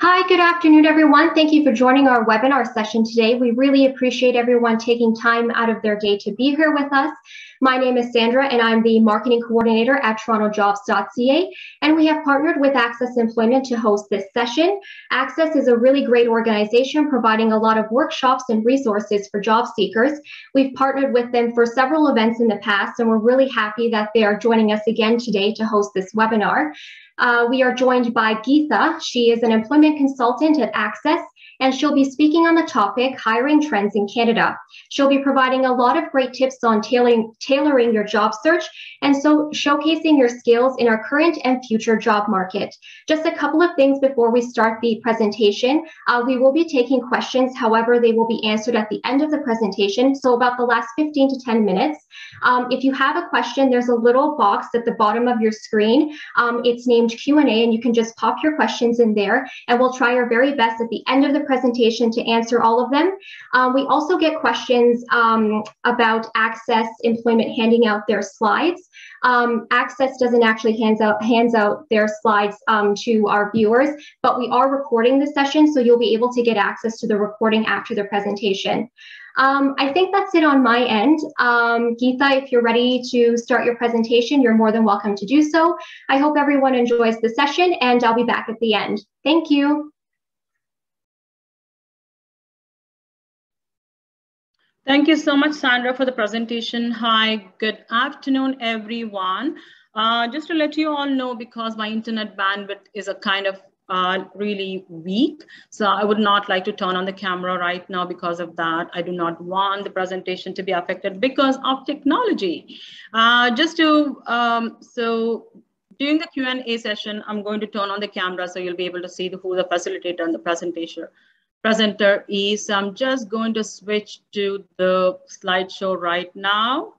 Hi, good afternoon, everyone. Thank you for joining our webinar session today. We really appreciate everyone taking time out of their day to be here with us. My name is Sandra, and I'm the Marketing Coordinator at TorontoJobs.ca, and we have partnered with Access Employment to host this session. Access is a really great organization providing a lot of workshops and resources for job seekers. We've partnered with them for several events in the past, and we're really happy that they are joining us again today to host this webinar. We are joined by Geetha. She is an employment consultant at Access, and she'll be speaking on the topic hiring trends in Canada. She'll be providing a lot of great tips on tailoring your job search and so showcasing your skills in our current and future job market. Just a couple of things before we start the presentation. We will be taking questions, however, they will be answered at the end of the presentation, so about the last 15 to 10 minutes. If you have a question, there's a little box at the bottom of your screen. It's named Q&A, and you can just pop your questions in there, and we'll try our very best at the end of the presentation to answer all of them. We also get questions about Access Employment handing out their slides. Access doesn't actually hands out their slides to our viewers, but we are recording the session, so you'll be able to get access to the recording after the presentation. I think that's it on my end. Geetha, if you're ready to start your presentation, you're more than welcome to do so. I hope everyone enjoys the session, and I'll be back at the end. Thank you. Thank you so much, Sandra, for the presentation. Hi, good afternoon, everyone. Just to let you all know, because my internet bandwidth is a kind of really weak, so I would not like to turn on the camera right now because of that. I do not want the presentation to be affected because of technology. So during the Q&A session, I'm going to turn on the camera so you'll be able to see who the facilitator and the presenter is. So I'm just going to switch to the slideshow right now.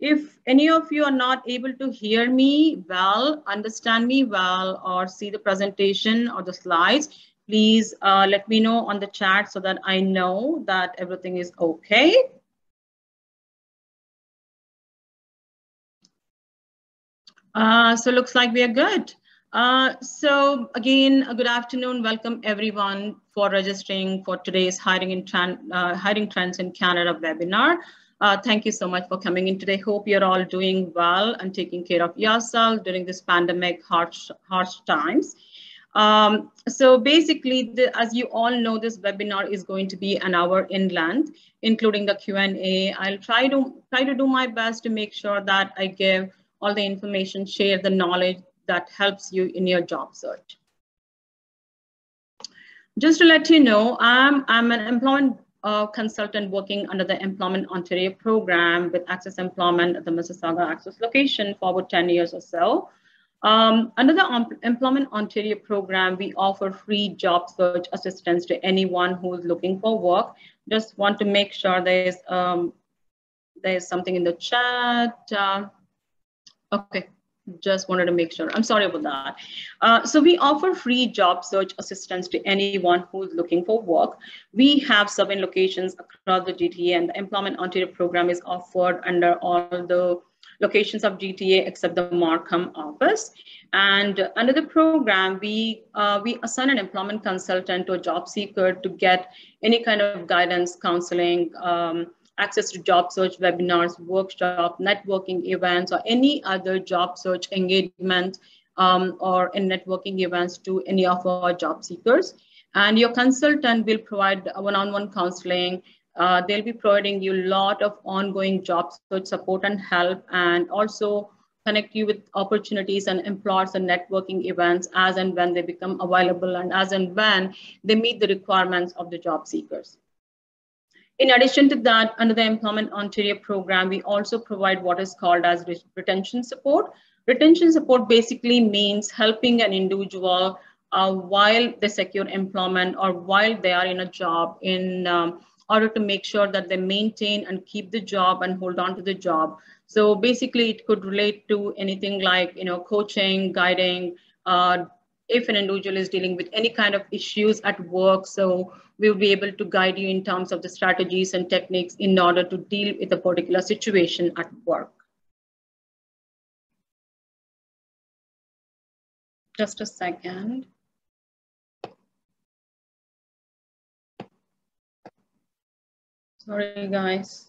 If any of you are not able to hear me well, understand me well, or see the presentation or the slides, please let me know on the chat so that I know that everything is okay. So looks like we are good. So again, good afternoon. Welcome everyone for registering for today's Hiring Trends in Canada webinar. Thank you so much for coming in today. Hope you're all doing well and taking care of yourself during this pandemic harsh times. So basically, as you all know, this webinar is going to be an hour in length, including the Q&A. I'll try to do my best to make sure that I give all the information, share the knowledge that helps you in your job search. Just to let you know, I'm an employment consultant working under the Employment Ontario program with Access Employment at the Mississauga Access location for about 10 years or so. Under the Employment Ontario program, we offer free job search assistance to anyone who is looking for work. Just want to make sure there's something in the chat. Okay. Just wanted to make sure. I'm sorry about that. So we offer free job search assistance to anyone who's looking for work. We have 7 locations across the GTA, and the Employment Ontario program is offered under all the locations of GTA except the Markham office. And under the program, we assign an employment consultant to a job seeker to get any kind of guidance, counseling, access to job search webinars, workshops, networking events, or any other job search engagement or in networking events to any of our job seekers. And your consultant will provide one-on-one counseling. They'll be providing you a lot of ongoing job search support and help, and also connect you with opportunities and employers and networking events as and when they become available and as and when they meet the requirements of the job seekers. In addition to that, under the Employment Ontario program, we also provide what is called as retention support. Retention support basically means helping an individual while they secure employment or while they are in a job in order to make sure that they maintain and keep the job and hold on to the job. So basically, it could relate to anything like coaching, guiding, if an individual is dealing with any kind of issues at work. So we'll be able to guide you in terms of the strategies and techniques in order to deal with a particular situation at work. Just a second. Sorry, guys.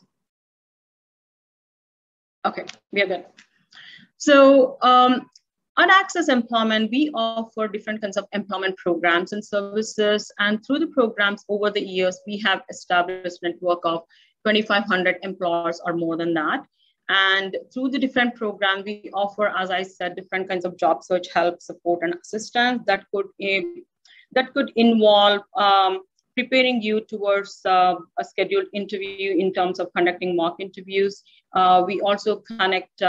Okay, we are good. So on Access Employment, we offer different kinds of employment programs and services. And through the programs over the years, we have established a network of 2,500 employers or more than that. And through the different programs, we offer, as I said, different kinds of job search help, support, and assistance that could involve preparing you towards a scheduled interview in terms of conducting mock interviews. We also connect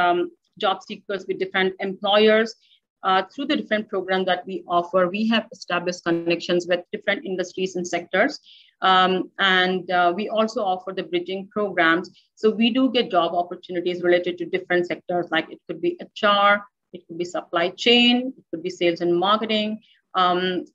job seekers with different employers. Through the different programs that we offer, we have established connections with different industries and sectors. We also offer the bridging programs. So we do get job opportunities related to different sectors, like it could be HR, it could be supply chain, it could be sales and marketing,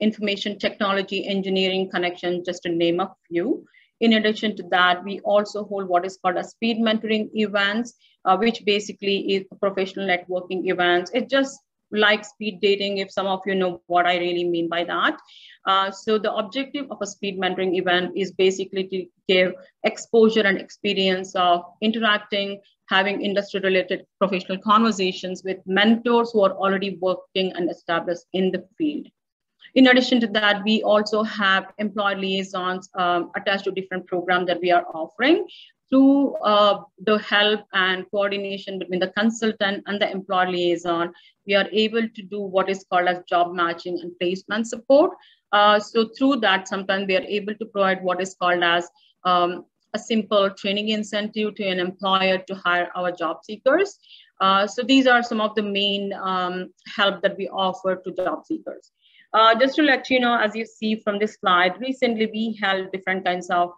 information technology, engineering connection, just to name a few. In addition to that, we also hold what is called a speed mentoring events, which basically is professional networking events. It's just like speed dating, if some of you know what I really mean by that. So the objective of a speed mentoring event is basically to give exposure and experience of interacting, having industry-related professional conversations with mentors who are already working and established in the field. In addition to that, we also have employee liaisons attached to different programs that we are offering. Through the help and coordination between the consultant and the employee liaison, we are able to do what is called as job matching and placement support. So through that, sometimes we are able to provide what is called as a simple training incentive to an employer to hire our job seekers. So these are some of the main help that we offer to job seekers. Just to let you know, as you see from this slide, recently we held different kinds of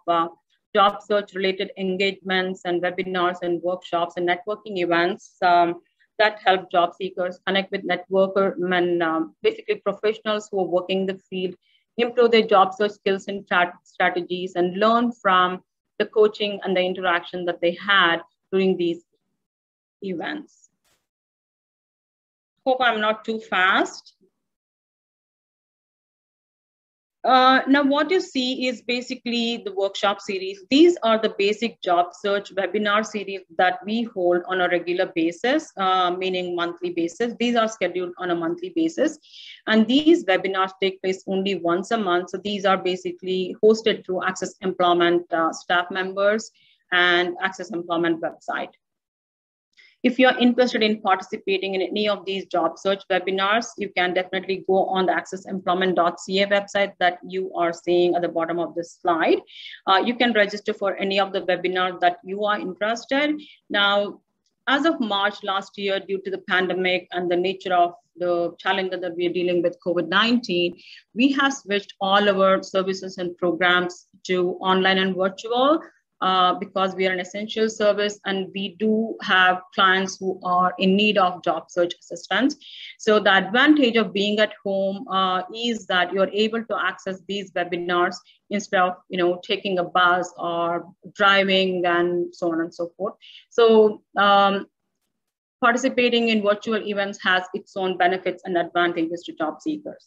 job search related engagements and webinars and workshops and networking events that help job seekers connect with networkers and basically professionals who are working in the field, improve their job search skills and strategies, and learn from the coaching and the interaction that they had during these events. Hope I'm not too fast. Now, what you see is basically the workshop series. These are the basic job search webinar series that we hold on a regular basis, meaning monthly basis. These are scheduled on a monthly basis. And these webinars take place only once a month. So these are basically hosted through Access Employment staff members and Access Employment website. If you're interested in participating in any of these job search webinars, you can definitely go on the accessemployment.ca website that you are seeing at the bottom of this slide. You can register for any of the webinars that you are interested. Now, as of March last year, due to the pandemic and the nature of the challenges that we are dealing with COVID-19, we have switched all of our services and programs to online and virtual. Because we are an essential service and we do have clients who are in need of job search assistance. So the advantage of being at home is that you're able to access these webinars instead of taking a bus or driving and so on and so forth. So participating in virtual events has its own benefits and advantages to job seekers.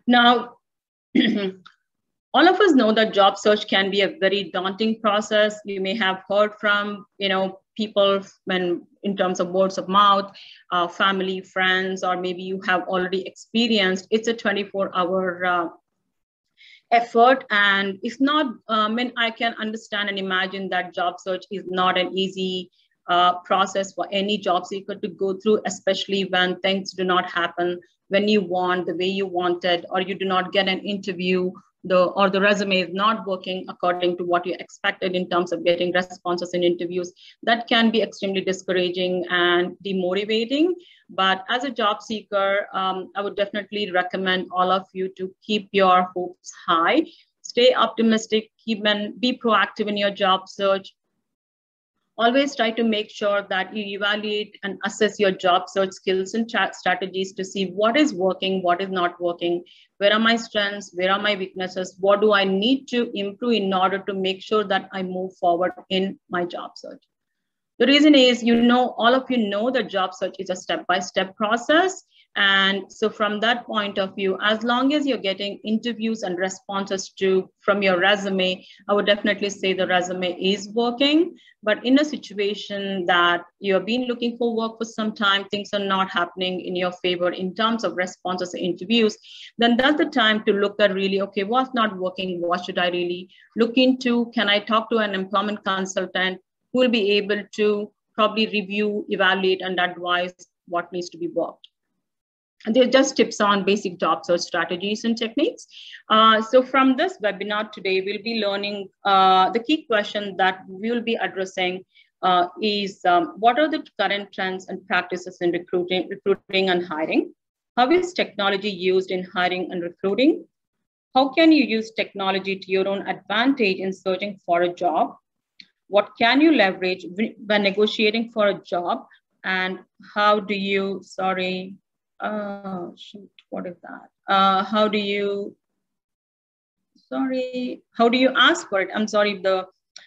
Now, all of us know that job search can be a very daunting process. You may have heard from, people in terms of words of mouth, family, friends, or maybe you have already experienced. It's a 24-hour effort, and it's not. I can understand and imagine that job search is not an easy process for any job seeker to go through, especially when things do not happen when you want, the way you wanted, or you do not get an interview, or the resume is not working according to what you expected in terms of getting responses in interviews. That can be extremely discouraging and demotivating. But as a job seeker, I would definitely recommend all of you to keep your hopes high, stay optimistic, be proactive in your job search. Always try to make sure that you evaluate and assess your job search skills and strategies to see what is working, what is not working, where are my strengths, where are my weaknesses, what do I need to improve in order to make sure that I move forward in my job search. The reason is, all of you know that job search is a step-by-step process. And so from that point of view, as long as you're getting interviews and responses from your resume, I would definitely say the resume is working. But in a situation that you have been looking for work for some time, things are not happening in your favor in terms of responses and interviews, then that's the time to look at really, okay, what's not working? What should I really look into? Can I talk to an employment consultant who will be able to probably review, evaluate, and advise what needs to be worked? And they're just tips on basic job search strategies and techniques. So from this webinar today, we'll be learning the key question that we will be addressing is what are the current trends and practices in recruiting and hiring? How is technology used in hiring and recruiting? How can you use technology to your own advantage in searching for a job? What can you leverage when negotiating for a job? And how do you, what is that? How do you ask for it? I'm sorry, the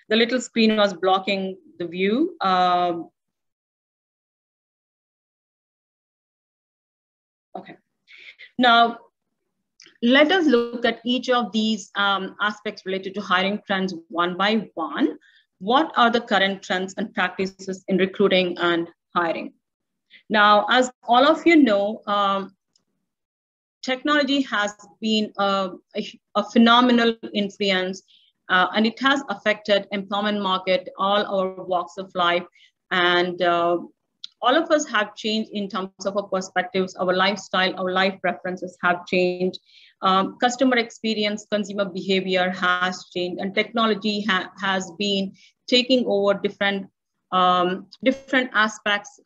little screen was blocking the view. Okay. Now, let us look at each of these aspects related to hiring trends one by one. What are the current trends and practices in recruiting and hiring? Now, as all of you know, technology has been a phenomenal influence, and it has affected employment market, all our walks of life, and all of us have changed in terms of our perspectives, our lifestyle, our life preferences have changed. Customer experience, consumer behavior has changed, and technology has been taking over different aspects,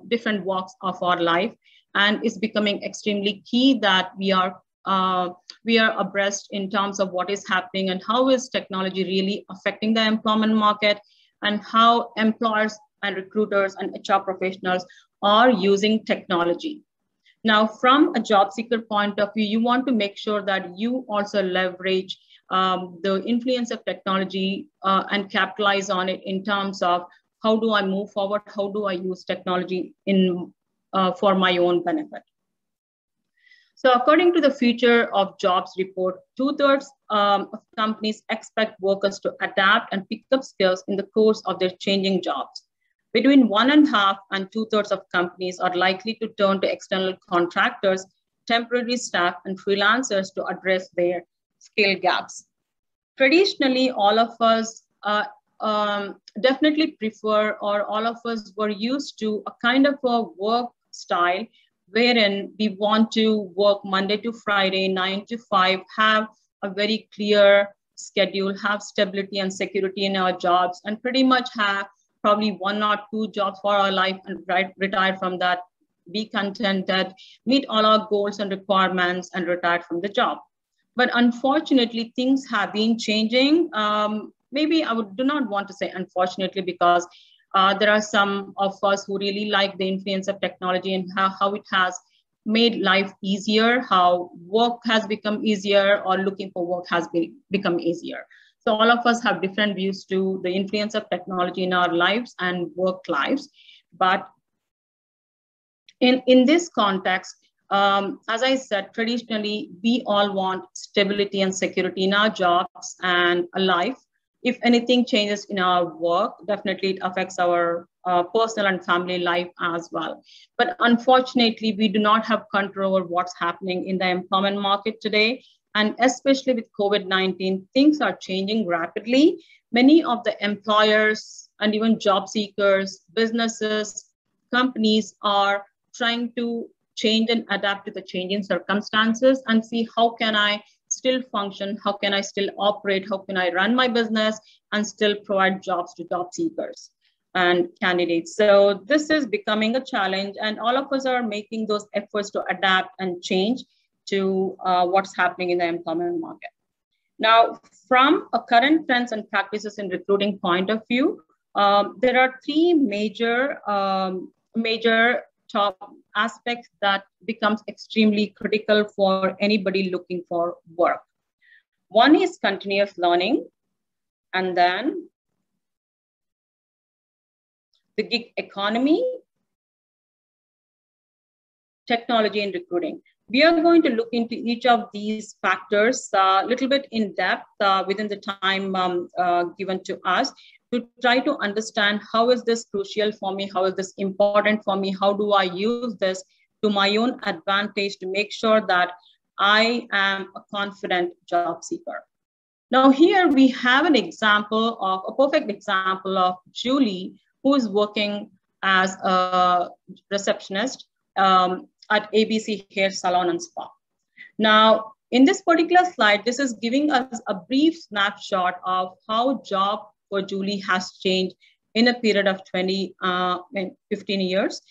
different walks of our life, and is becoming extremely key that we are abreast in terms of what is happening and how is technology really affecting the employment market, and how employers and recruiters and HR professionals are using technology. Now, from a job seeker point of view, you want to make sure that you also leverage the influence of technology and capitalize on it in terms of how do I move forward? How do I use technology for my own benefit? So according to the Future of Jobs report, 2/3 of companies expect workers to adapt and pick up skills in the course of their changing jobs. Between 1.5 and 2/3 of companies are likely to turn to external contractors, temporary staff, and freelancers to address their skill gaps. Traditionally, all of us definitely prefer, or all of us were used to a kind of a work style wherein we want to work Monday to Friday, 9 to 5, have a very clear schedule, have stability and security in our jobs, and pretty much have probably 1 or 2 jobs for our life and retire from that, be contented, meet all our goals and requirements, and retire from the job. But unfortunately, things have been changing. Maybe I do not want to say unfortunately, because there are some of us who really like the influence of technology and how it has made life easier, how work has become easier, or looking for work has become easier. So all of us have different views to the influence of technology in our lives and work lives. But in this context, as I said, traditionally, we all want stability and security in our jobs and a life. If anything changes in our work, definitely it affects our personal and family life as well. But unfortunately, we do not have control over what's happening in the employment market today. And especially with COVID-19, things are changing rapidly. Many of the employers and even job seekers, businesses, companies are trying to change and adapt to the changing circumstances and see how can I still function, how can I still operate, how can I run my business and still provide jobs to job seekers and candidates. So this is becoming a challenge, and all of us are making those efforts to adapt and change to what's happening in the employment market. Now, from a current trends and practices in recruiting point of view, there are 3 major top aspects that becomes extremely critical for anybody looking for work. One is continuous learning, and then the gig economy, technology and recruiting. We are going to look into each of these factors a little bit in depth within the time given to us to try to understand how is this crucial for me, how is this important for me, how do I use this to my own advantage to make sure that I am a confident job seeker. Now here we have an example of a perfect example of Julie, who is working as a receptionist at ABC Hair Salon and Spa. Now, in this particular slide, this is giving us a brief snapshot of how job for Julie has changed in a period of 15 years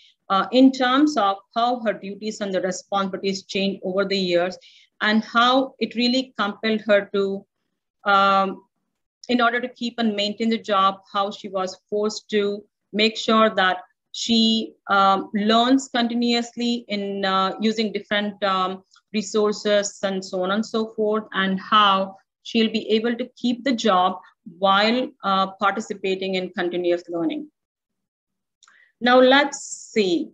in terms of how her duties and the responsibilities changed over the years and how it really compelled her to, in order to keep and maintain the job, how she was forced to make sure that she learns continuously in using different resources and so on and so forth, and how she'll be able to keep the job while participating in continuous learning. Now let's see.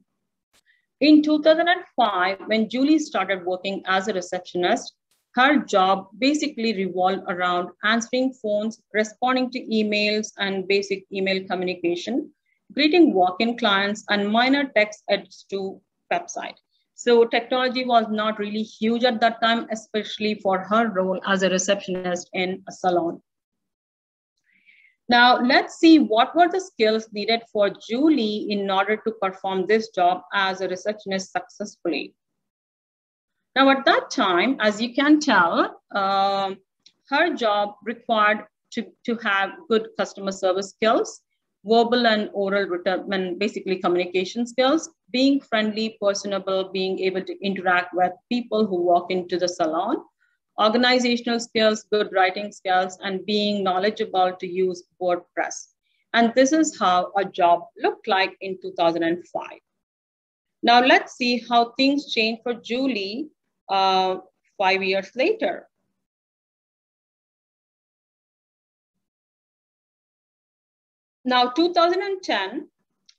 In 2005, when Julie started working as a receptionist, her job basically revolved around answering phones, responding to emails and basic email communication, greeting walk-in clients, and minor text edits to website. So technology was not really huge at that time, especially for her role as a receptionist in a salon. Now, let's see what were the skills needed for Julie in order to perform this job as a receptionist successfully. Now, at that time, as you can tell, her job required to have good customer service skills, verbal and oral return, basically communication skills, being friendly, personable, being able to interact with people who walk into the salon, organizational skills, good writing skills, and being knowledgeable to use WordPress. And this is how a job looked like in 2005. Now let's see how things changed for Julie 5 years later. Now, 2010,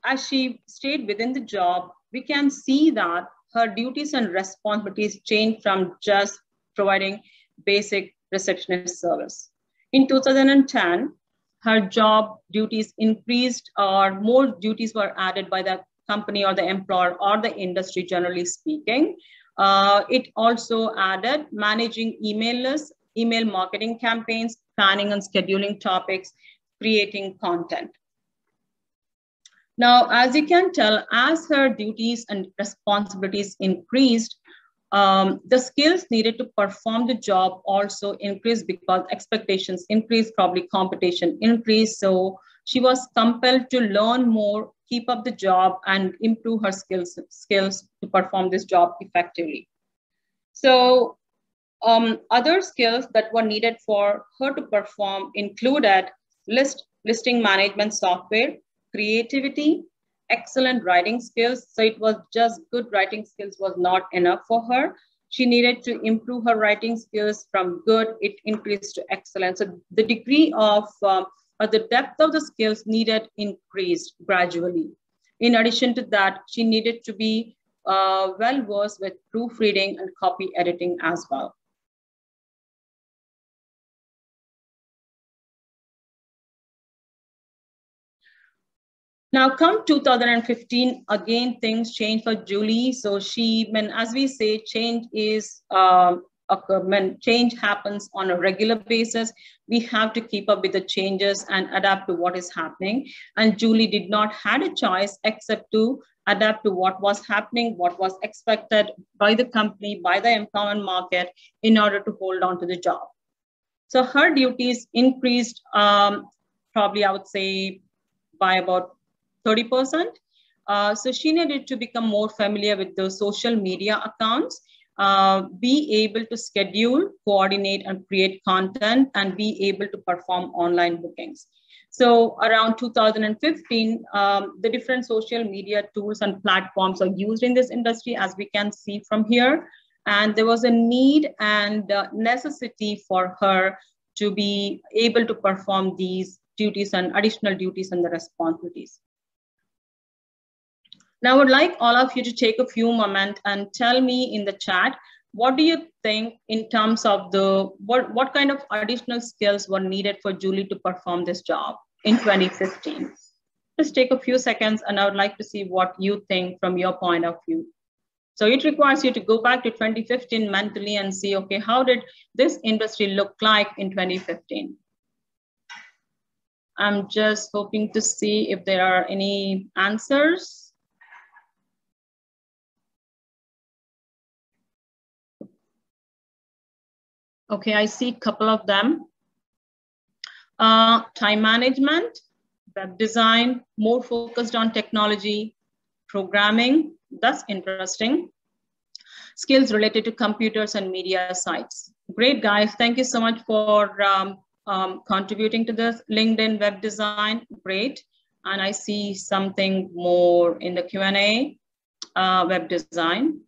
as she stayed within the job, we can see that her duties and responsibilities changed from just providing basic receptionist service. In 2010, her job duties increased, or more duties were added by the company or the employer or the industry, generally speaking. It also added managing email lists, email marketing campaigns, planning and scheduling topics, creating content. Now, as you can tell, as her duties and responsibilities increased, the skills needed to perform the job also increased because expectations increased, probably competition increased. So she was compelled to learn more, keep up the job, and improve her skills to perform this job effectively. So other skills that were needed for her to perform included listing management software, creativity, excellent writing skills. So it was just good writing skills was not enough for her. She needed to improve her writing skills from good, it increased to excellent. So the degree of, or the depth of the skills needed increased gradually. In addition to that, she needed to be well-versed with proofreading and copy editing as well. Now, come 2015, again, things changed for Julie. So she, as we say, change is, when change happens on a regular basis, we have to keep up with the changes and adapt to what is happening. And Julie did not have a choice except to adapt to what was happening, what was expected by the company, by the employment market, in order to hold on to the job. So her duties increased, probably I would say by about 30%. So she needed to become more familiar with the social media accounts, be able to schedule, coordinate, and create content, and be able to perform online bookings. So around 2015, the different social media tools and platforms are used in this industry, as we can see from here. And there was a need and necessity for her to be able to perform these duties and additional duties and the responsibilities. Now, I would like all of you to take a few moments and tell me in the chat, what do you think in terms of what kind of additional skills were needed for Julie to perform this job in 2015? Just take a few seconds, and I would like to see what you think from your point of view. So it requires you to go back to 2015 mentally and see, okay, how did this industry look like in 2015? I'm just hoping to see if there are any answers. Okay, I see a couple of them. Time management, web design, more focused on technology, programming, that's interesting. Skills related to computers and media sites. Great, guys. Thank you so much for contributing to this. LinkedIn web design, great. And I see something more in the Q&A, web design.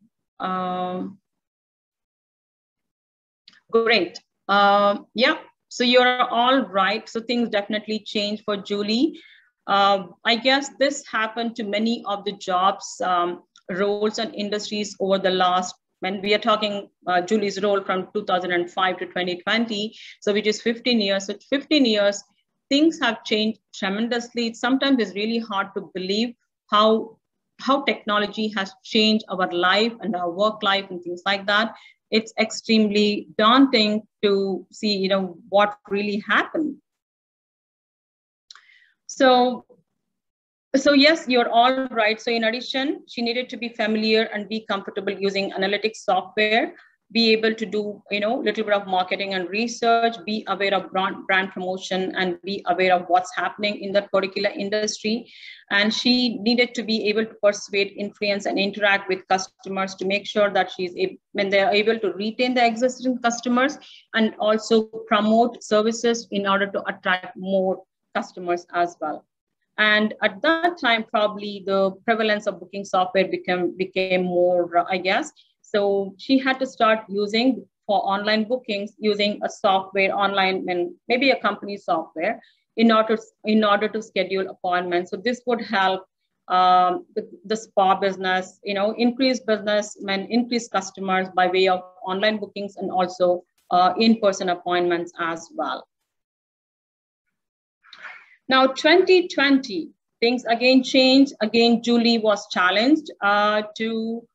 Great. Yeah, so you're all right. So things definitely changed for Julie. I guess this happened to many of the jobs, roles and industries over the last, when we are talking Julie's role from 2005 to 2020, so which is 15 years. So 15 years, things have changed tremendously. Sometimes it's really hard to believe how technology has changed our life and our work life and things like that. It's extremely daunting to see, what really happened. So yes, you're all right. So in addition, she needed to be familiar and be comfortable using analytics software, be able to do, little bit of marketing and research, be aware of brand promotion, and be aware of what's happening in that particular industry. And she needed to be able to persuade, influence, and interact with customers to make sure that when they're able to retain the existing customers and also promote services in order to attract more customers as well. And at that time, probably the prevalence of booking software became more, I guess. So she had to start using for online bookings, using a software online, and maybe a company software in order to schedule appointments. So this would help the spa business, increase business and increase customers by way of online bookings and also in-person appointments as well. Now, 2020, things again changed. Again, Julie was challenged to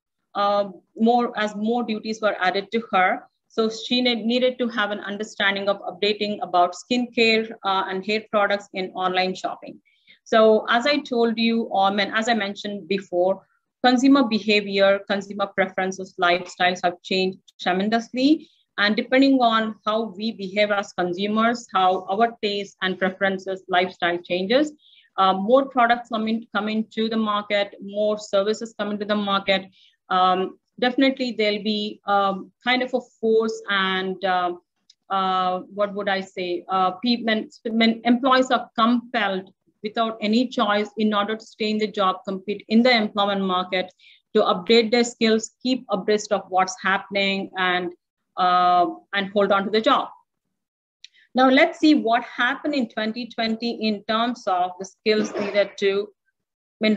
more duties were added to her. So she needed to have an understanding of updating about skincare and hair products in online shopping. So as I told you, and as I mentioned before, consumer behavior, consumer preferences, lifestyles have changed tremendously. And depending on how we behave as consumers, how our tastes and preferences, lifestyle changes, more products come into the market, more services come into the market. Definitely there'll be kind of a force and what would I say? Employees are compelled without any choice in order to stay in the job, compete in the employment market, to update their skills, keep abreast of what's happening, and hold on to the job. Now let's see what happened in 2020 in terms of the skills needed to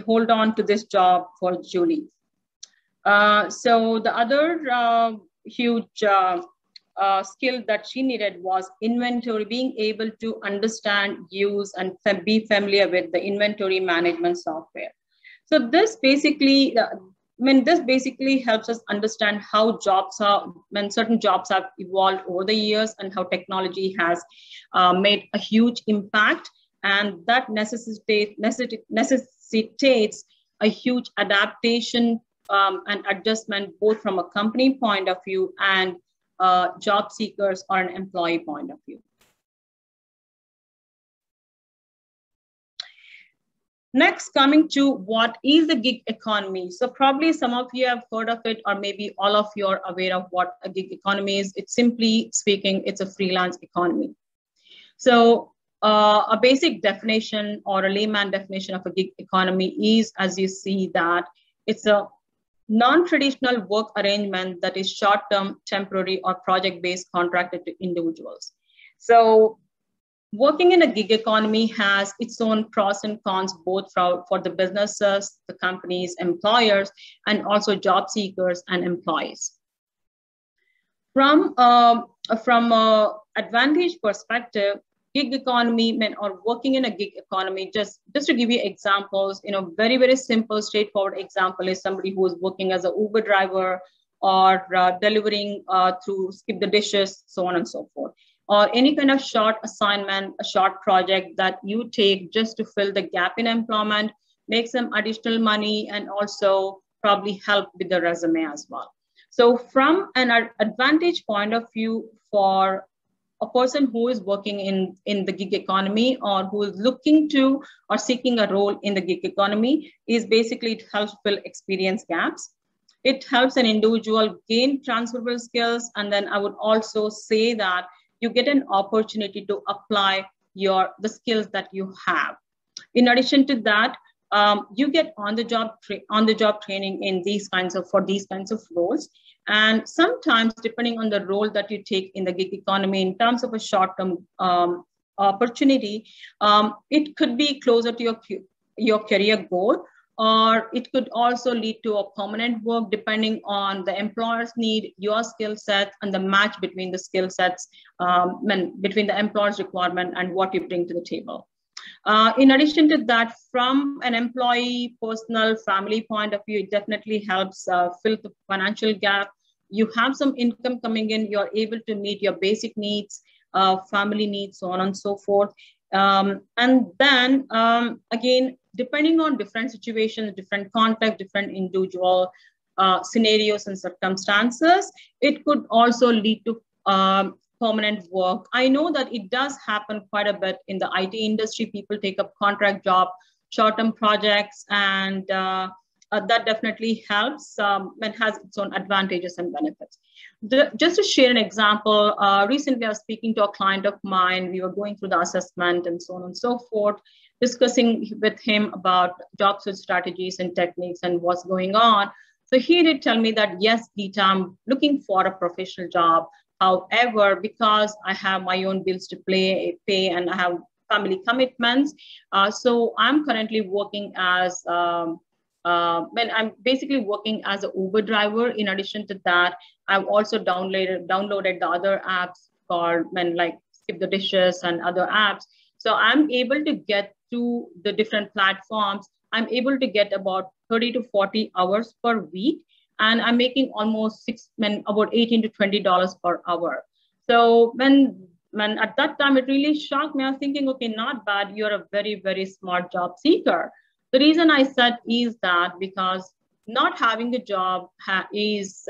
hold on to this job for Julie. So the other huge skill that she needed was inventory, being able to understand, use, and be familiar with the inventory management software. So this basically, this basically helps us understand how jobs are, when certain jobs have evolved over the years and how technology has made a huge impact. And that necessitates a huge adaptation and adjustment, both from a company point of view and job seekers or an employee point of view. Next, coming to what is the gig economy. So probably some of you have heard of it, or maybe all of you are aware of what a gig economy is. It's simply speaking, it's a freelance economy. So a basic definition or a layman definition of a gig economy is, as you see, that it's a non-traditional work arrangement that is short-term, temporary, or project-based contracted to individuals. So Working in a gig economy has its own pros and cons, both for the businesses, the companies, employers, and also job seekers and employees. From a advantage perspective, gig economy or working in a gig economy, just to give you examples, very, very simple, straightforward example is somebody who is working as an Uber driver or delivering through skip the dishes, so on and so forth, or any kind of short assignment, a short project that you take just to fill the gap in employment, make some additional money, and also probably help with the resume as well. So from an advantage point of view for a person who is working in the gig economy or who is looking to or seeking a role in the gig economy is basically it helps fill experience gaps. It helps an individual gain transferable skills. And then I would also say that you get an opportunity to apply the skills that you have. In addition to that, you get on the job training in these kinds of roles. And sometimes, depending on the role that you take in the gig economy, in terms of a short-term opportunity, it could be closer to your career goal, or it could also lead to a permanent work, depending on the employer's need, your skill set, and the match between the skill sets, between the employer's requirement and what you bring to the table. In addition to that, from an employee, personal, family point of view, it definitely helps fill the financial gap. You have some income coming in, you're able to meet your basic needs, family needs, so on and so forth. And then, again, depending on different situations, different context, different individual scenarios and circumstances, it could also lead to permanent work. I know that it does happen quite a bit in the IT industry. People take up contract job, short-term projects, and that definitely helps and has its own advantages and benefits. Just to share an example, recently I was speaking to a client of mine. We were going through the assessment and so on and so forth, discussing with him about job search strategies and techniques and what's going on. So he did tell me that, yes, Geeta, I'm looking for a professional job. However, because I have my own bills to pay and I have family commitments, so I'm currently working as I'm basically working as an Uber driver. In addition to that, I've also downloaded the other apps called like Skip the Dishes and other apps. So I'm able to get to the different platforms. I'm able to get about 30 to 40 hours per week. And I'm making almost about $18 to $20 per hour. So when at that time, it really shocked me. I was thinking, okay, not bad. You're a very, very smart job seeker. The reason I said is that because not having a job is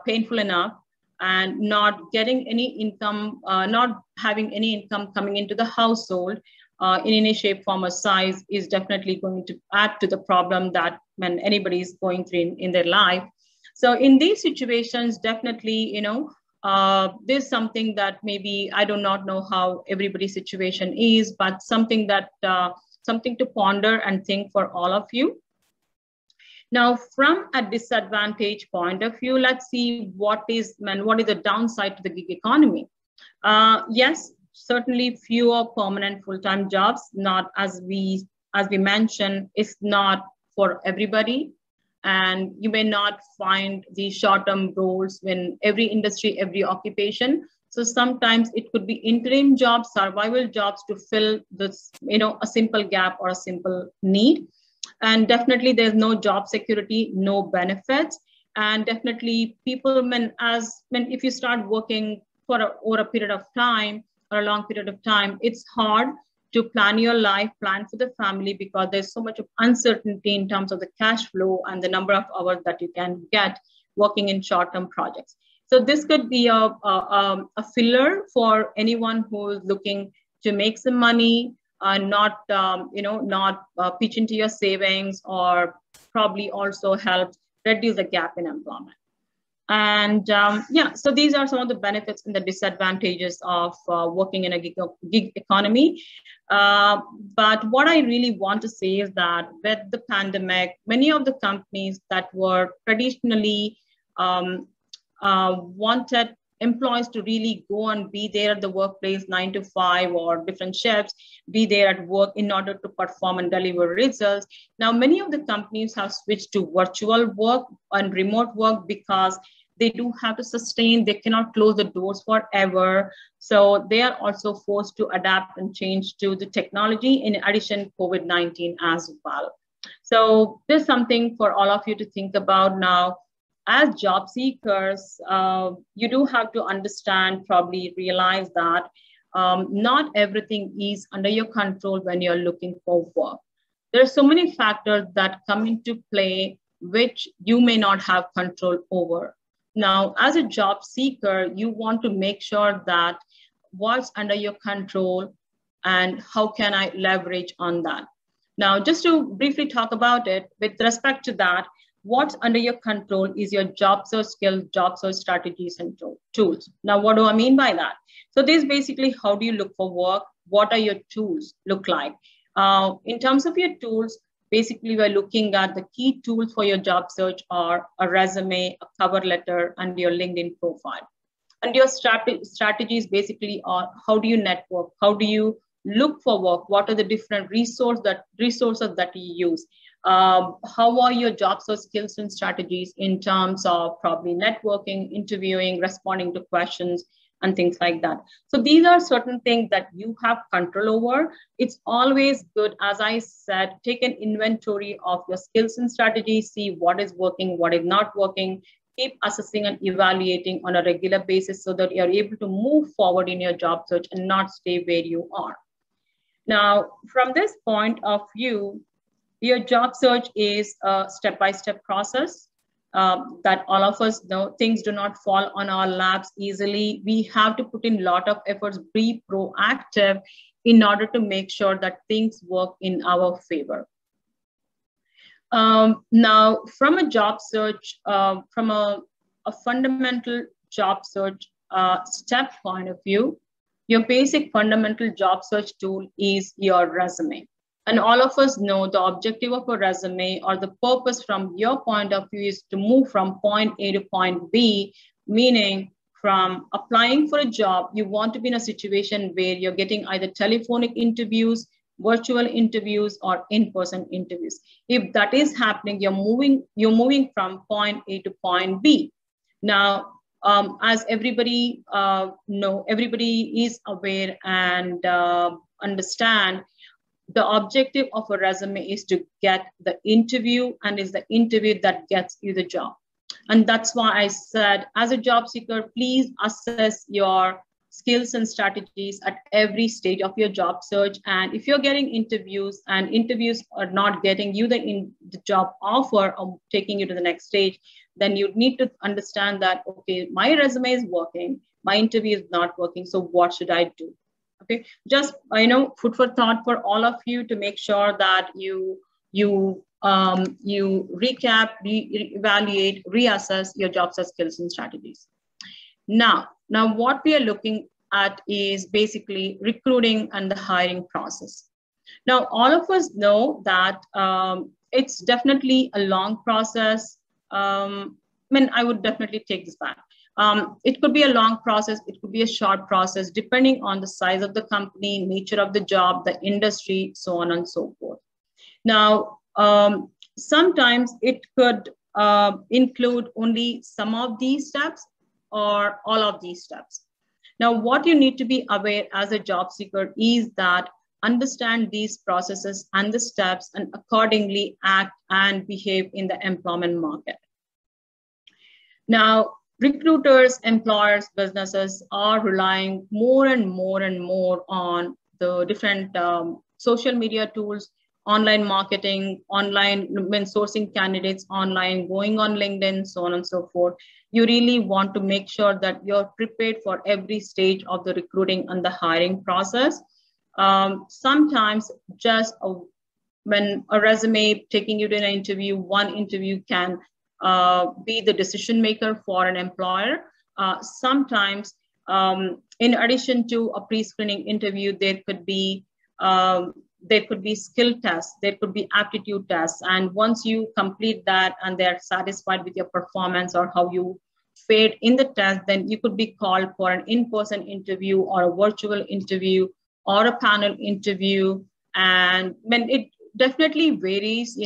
painful enough, and not getting any income, not having any income coming into the household in any shape, form, or size is definitely going to add to the problem that when anybody is going through in their life. So in these situations, definitely, there's something that maybe I do not know how everybody's situation is, but something that something to ponder and think for all of you. Now, from a disadvantage point of view, let's see what is the downside to the gig economy. Yes, certainly fewer permanent full-time jobs. Not as we mentioned, it's not for everybody, and you may not find these short-term roles in every industry, every occupation. So sometimes it could be interim jobs, survival jobs to fill this, a simple gap or a simple need. And definitely there's no job security, no benefits. And definitely people, if you start working over a period of time or a long period of time, it's hard to plan your life, plan for the family, because there's so much of uncertainty in terms of the cash flow and the number of hours that you can get working in short-term projects. So this could be a filler for anyone who is looking to make some money, not pitch into your savings, or probably also help reduce the gap in employment. And so these are some of the benefits and the disadvantages of working in a gig economy. But what I really want to say is that with the pandemic, many of the companies that were traditionally wanted employees to really go and be there at the workplace 9 to 5 or different shifts, be there at work in order to perform and deliver results. Now, many of the companies have switched to virtual work and remote work because they do have to sustain, they cannot close the doors forever. So they are also forced to adapt and change to the technology, in addition COVID-19 as well. So there's something for all of you to think about now. As job seekers, you do have to understand, probably realize that not everything is under your control when you're looking for work. There are so many factors that come into play which you may not have control over. Now, as a job seeker, you want to make sure that what's under your control and how can I leverage on that. Now, just to briefly talk about it, with respect to that, what's under your control is your job search skills, job search strategies, and tools. Now, what do I mean by that? So this is basically, how do you look for work? What are your tools look like? In terms of your tools, basically, we're looking at the key tools for your job search are a resume, a cover letter, and your LinkedIn profile. And your strategies basically are, how do you network? How do you look for work? What are the different resources that you use? How are your job search skills and strategies in terms of probably networking, interviewing, responding to questions, and things like that. So these are certain things that you have control over. It's always good, as I said, take an inventory of your skills and strategies, see what is working, what is not working, keep assessing and evaluating on a regular basis so that you're able to move forward in your job search and not stay where you are. Now, from this point of view, your job search is a step-by-step process that all of us know. Things do not fall on our laps easily. We have to put in a lot of efforts, be proactive in order to make sure that things work in our favor. Now, from a job search, from a fundamental job search step point of view, your basic fundamental job search tool is your resume. And all of us know the objective of a resume, or the purpose from your point of view, is to move from point A to point B, meaning from applying for a job, you want to be in a situation where you're getting either telephonic interviews, virtual interviews, or in-person interviews. If that is happening, you're moving from point A to point B. Now, as everybody everybody is aware and understand, the objective of a resume is to get the interview, and is the interview that gets you the job. And that's why I said, as a job seeker, please assess your skills and strategies at every stage of your job search. And if you're getting interviews and interviews are not getting you the job offer or taking you to the next stage, then you need to understand that, okay, my resume is working, my interview is not working, so what should I do? Okay, just food for thought for all of you to make sure that you recap, evaluate, reassess your job search skills and strategies. Now what we are looking at is basically recruiting and the hiring process. Now, all of us know that it's definitely a long process. I would definitely take this back. It could be a long process, it could be a short process, depending on the size of the company, nature of the job, the industry, so on and so forth. Now, sometimes it could include only some of these steps or all of these steps. Now, what you need to be aware as a job seeker is that understand these processes and the steps and accordingly act and behave in the employment market. Now, recruiters, employers, businesses are relying more and more on the different social media tools, online marketing, online sourcing candidates online, going on LinkedIn, so on and so forth. You really want to make sure that you're prepared for every stage of the recruiting and the hiring process. Sometimes just when a resume taking you to an interview, one interview can be the decision maker for an employer. Sometimes, in addition to a pre-screening interview, there could be skill tests, there could be aptitude tests, and once you complete that and they're satisfied with your performance or how you failed in the test, then you could be called for an in-person interview or a virtual interview or a panel interview. And when it definitely varies,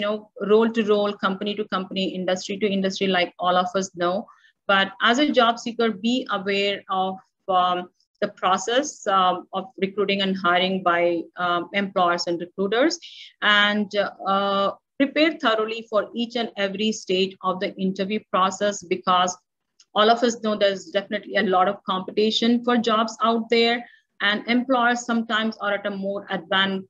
role to role, company to company, industry to industry, like all of us know. But as a job seeker, be aware of the process of recruiting and hiring by employers and recruiters, and prepare thoroughly for each and every stage of the interview process, because all of us know there's definitely a lot of competition for jobs out there, and employers sometimes are at a more advanced,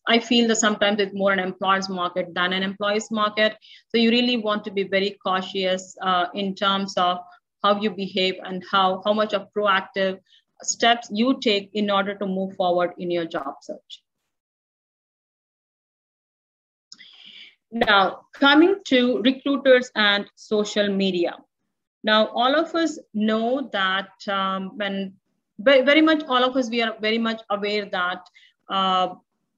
I feel that sometimes it's more an employer's market than an employee's market. So you really want to be very cautious in terms of how you behave and how much of proactive steps you take in order to move forward in your job search. Now, coming to recruiters and social media. Now, all of us know that we are very much aware that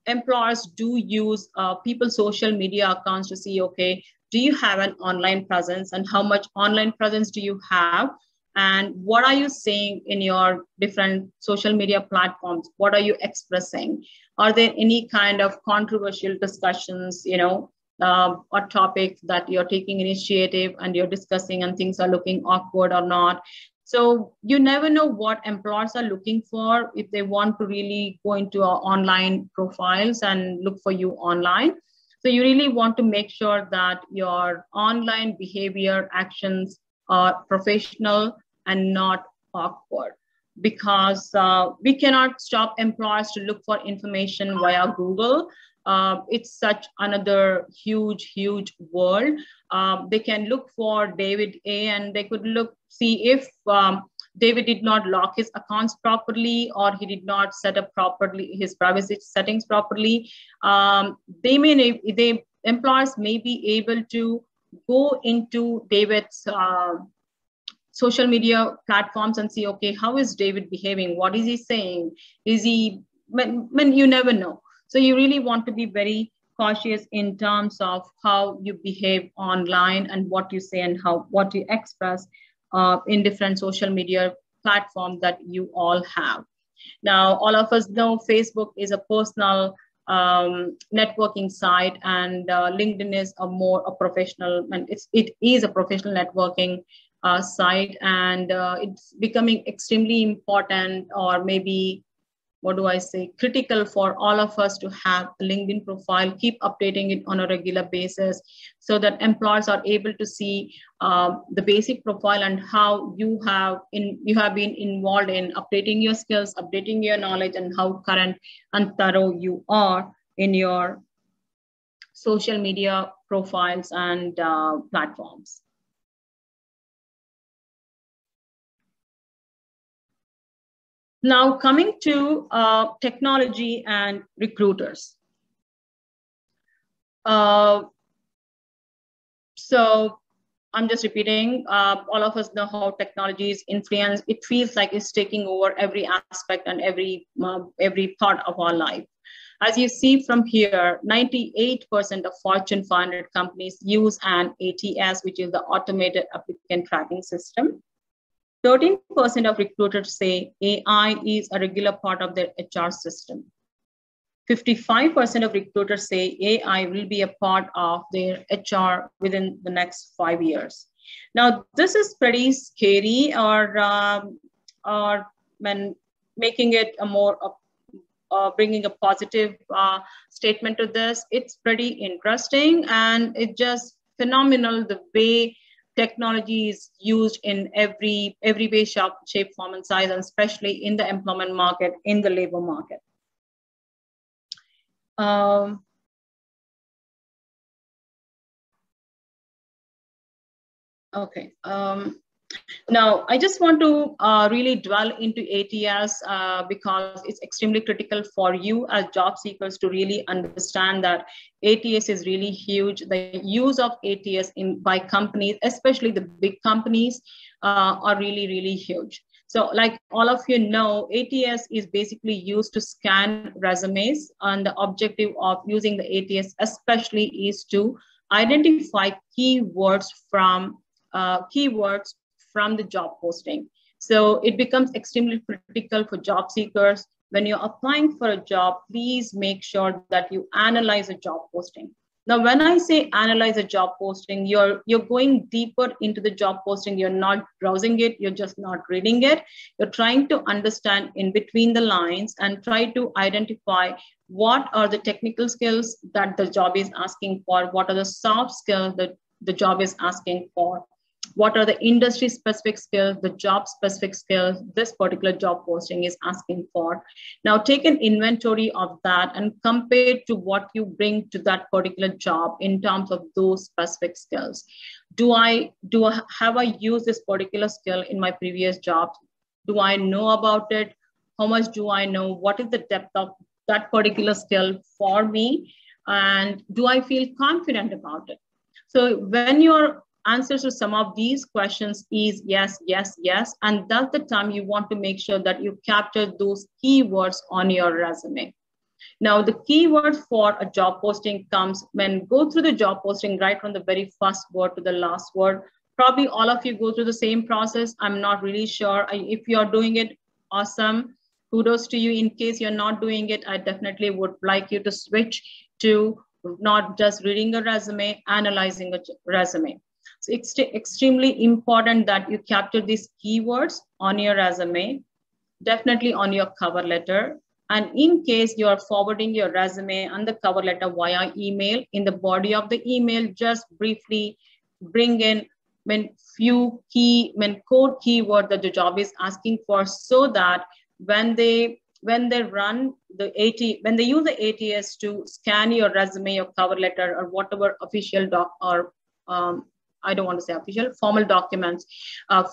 employers do use people's social media accounts to see, okay, do you have an online presence, and how much online presence do you have? And what are you saying in your different social media platforms? What are you expressing? Are there any kind of controversial discussions, or topics that you're taking initiative and you're discussing and things are looking awkward or not? So you never know what employers are looking for if they want to really go into our online profiles and look for you online. So you really want to make sure that your online behavior actions are professional and not awkward, because we cannot stop employers to look for information via Google. It's such another huge world. They can look for David A, and they could see if David did not lock his accounts properly, or he did not set up properly his privacy settings properly. Employers may be able to go into David's social media platforms and see, okay, how is David behaving? What is he saying? Is he, when you never know. So you really want to be very cautious in terms of how you behave online and what you say and what you express in different social media platforms that you all have. Now, all of us know Facebook is a personal networking site, and LinkedIn is a professional, and it is a professional networking site, and it's becoming extremely important, or maybe, what do I say, critical for all of us to have a LinkedIn profile, keep updating it on a regular basis, so that employers are able to see the basic profile and how you have been involved in updating your skills, updating your knowledge, and how current and thorough you are in your social media profiles and platforms. Now, coming to technology and recruiters. So I'm just repeating, all of us know how technology is influenced. It feels like it's taking over every aspect and every part of our life. As you see from here, 98% of Fortune 500 companies use an ATS, which is the Automated Applicant Tracking System. 13% of recruiters say AI is a regular part of their HR system. 55% of recruiters say AI will be a part of their HR within the next 5 years. Now, this is pretty scary, or when making it a more, bringing a positive statement to this, it's pretty interesting, and it's just phenomenal the way technology is used in every way, shape, form, and size, and especially in the employment market, in the labor market. Okay. Now, I just want to really dwell into ATS because it's extremely critical for you as job seekers to really understand that ATS is really huge. The use of ATS by companies, especially the big companies, are really huge. So like all of you know, ATS is basically used to scan resumes, and the objective of using the ATS especially is to identify keywords from the job posting. So it becomes extremely critical for job seekers. When you're applying for a job, please make sure that you analyze a job posting. Now, when I say analyze a job posting, you're going deeper into the job posting. You're not browsing it. You're just not reading it. You're trying to understand in between the lines and try to identify what are the technical skills that the job is asking for, what are the soft skills that the job is asking for, what are the industry specific skills, the job specific skills this particular job posting is asking for. Now take an inventory of that and compare to what you bring to that particular job in terms of those specific skills. Have I used this particular skill in my previous jobs? Do I know about it? How much do I know? What is the depth of that particular skill for me? And do I feel confident about it? So when your answers to some of these questions is yes, yes, yes, and that's the time you want to make sure that you capture those keywords on your resume. Now, the keyword for a job posting comes when go through the job posting right from the very first word to the last word. Probably all of you go through the same process. I'm not really sure. If you're doing it, awesome. Kudos to you. In case you're not doing it, I definitely would like you to switch to not just reading a resume, analyzing a resume. So it's extremely important that you capture these keywords on your resume, definitely on your cover letter. And in case you are forwarding your resume and the cover letter via email, in the body of the email, just briefly bring in core keyword that the job is asking for, so that when they run the when they use the ATS to scan your resume, your cover letter, or whatever official doc or I don't want to say official, formal documents,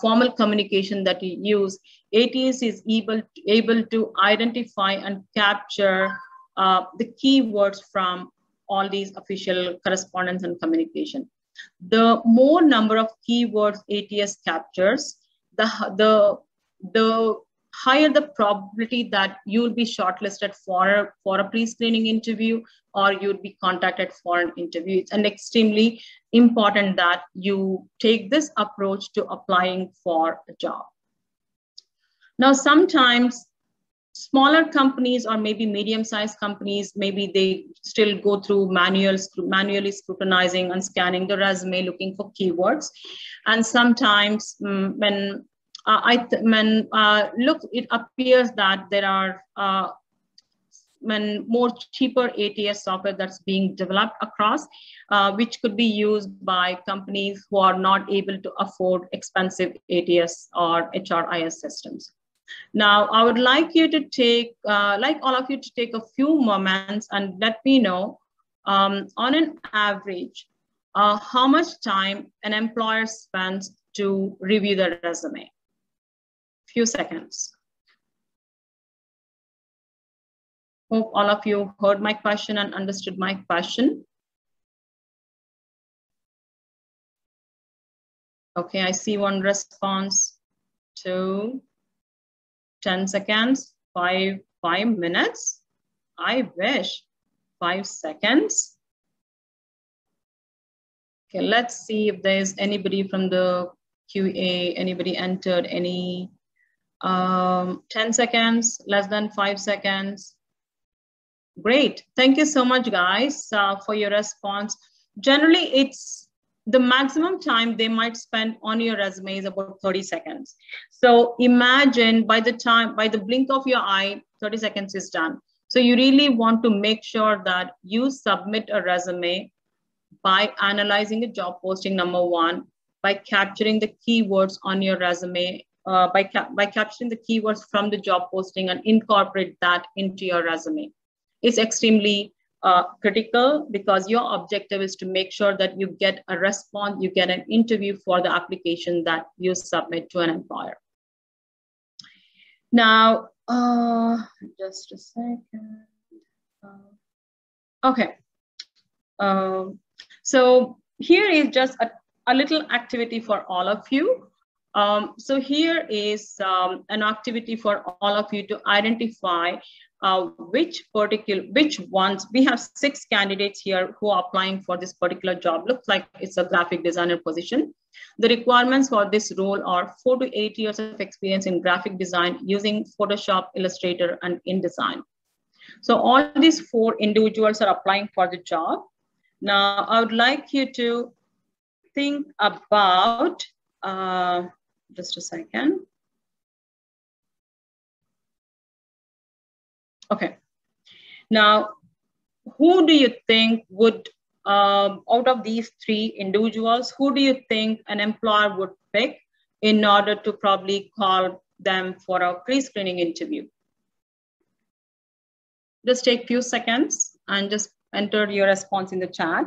formal communication that you use, ATS is able to identify and capture the keywords from all these official correspondence and communication. The more number of keywords ATS captures, the higher the probability that you'll be shortlisted for a pre-screening interview, or you'll be contacted for an interview. It's extremely important that you take this approach to applying for a job. Now, sometimes smaller companies or maybe medium-sized companies, maybe they still go through manually scrutinizing and scanning the resume, looking for keywords. And sometimes it appears that there are more cheaper ATS software that's being developed across, which could be used by companies who are not able to afford expensive ATS or HRIS systems. Now, I would like you to take, all of you to take a few moments and let me know, on an average, how much time an employer spends to review the resume. Few seconds. Hope all of you heard my question and understood my question. Okay, I see one response. 2, 10 seconds, 5 minutes. I wish 5 seconds. Okay, let's see if there's anybody from the QA, anybody entered any 10 seconds, less than 5 seconds. Great. Thank you so much, guys, for your response. Generally, it's the maximum time they might spend on your resume is about 30 seconds. So imagine by the blink of your eye, 30 seconds is done. So you really want to make sure that you submit a resume by analyzing a job posting, number one, by capturing the keywords on your resume, by capturing the keywords from the job posting and incorporate that into your resume. It's extremely critical because your objective is to make sure that you get a response, you get an interview for the application that you submit to an employer. Now, just a second. Okay. So here is just a little activity for all of you. So here is an activity for all of you to identify which ones. We have 6 candidates here who are applying for this particular job. Looks like it's a graphic designer position. The requirements for this role are 4 to 8 years of experience in graphic design using Photoshop, Illustrator, and InDesign. So all these 4 individuals are applying for the job. Now, I would like you to think about, just a second. Okay. Now, who do you think would, out of these 3 individuals, who do you think an employer would pick in order to probably call them for a pre-screening interview? Just take a few seconds and just enter your response in the chat.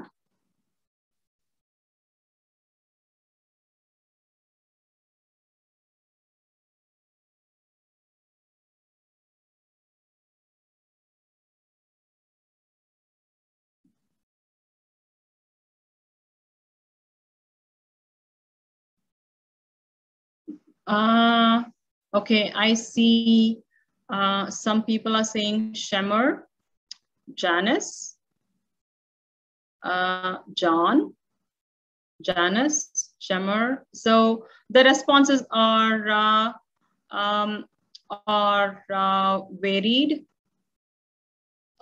Okay, I see some people are saying Shemer, Janice, John, Janice, Shemer. So the responses are varied.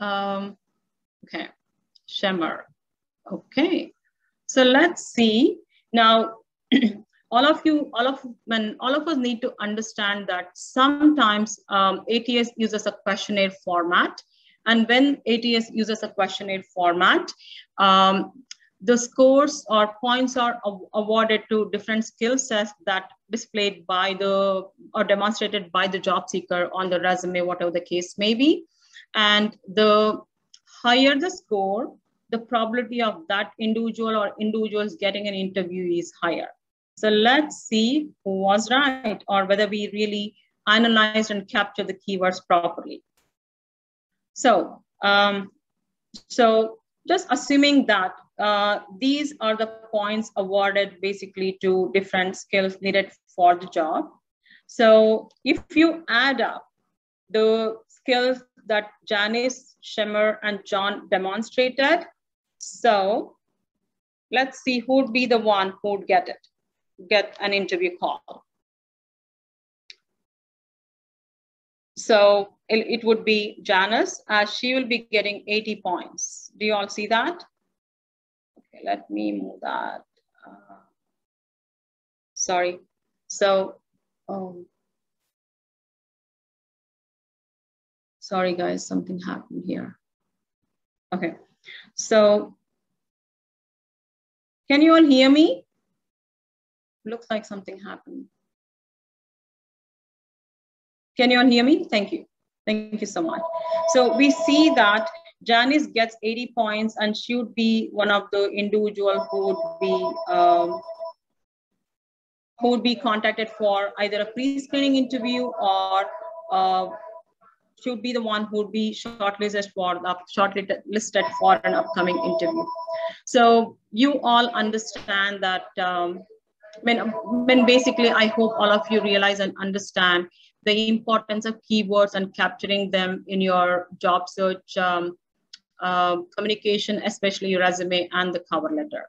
Okay, Shemer. Okay, so let's see now. All of us need to understand that sometimes ATS uses a questionnaire format, and when ATS uses a questionnaire format, the scores or points are awarded to different skill sets that displayed by the or demonstrated by the job seeker on the resume, whatever the case may be. And the higher the score, the probability of that individual or individuals getting an interview is higher. So let's see who was right or whether we really analyzed and captured the keywords properly. So, so just assuming that these are the points awarded basically to different skills needed for the job. So if you add up the skills that Janice, Shemer, and John demonstrated, so let's see who would be the one who would get an interview call. So it would be Janice, as she will be getting 80 points. Do you all see that? Okay, let me move that. Sorry. So, sorry guys, something happened here. Okay, so can you all hear me? Looks like something happened. Can you all hear me? Thank you. Thank you so much. So we see that Janice gets 80 points and she would be one of the individual who would be contacted for either a pre-screening interview or she would be the one who would be shortlisted for an upcoming interview. So you all understand that when basically I hope all of you realize and understand the importance of keywords and capturing them in your job search communication, especially your resume and the cover letter.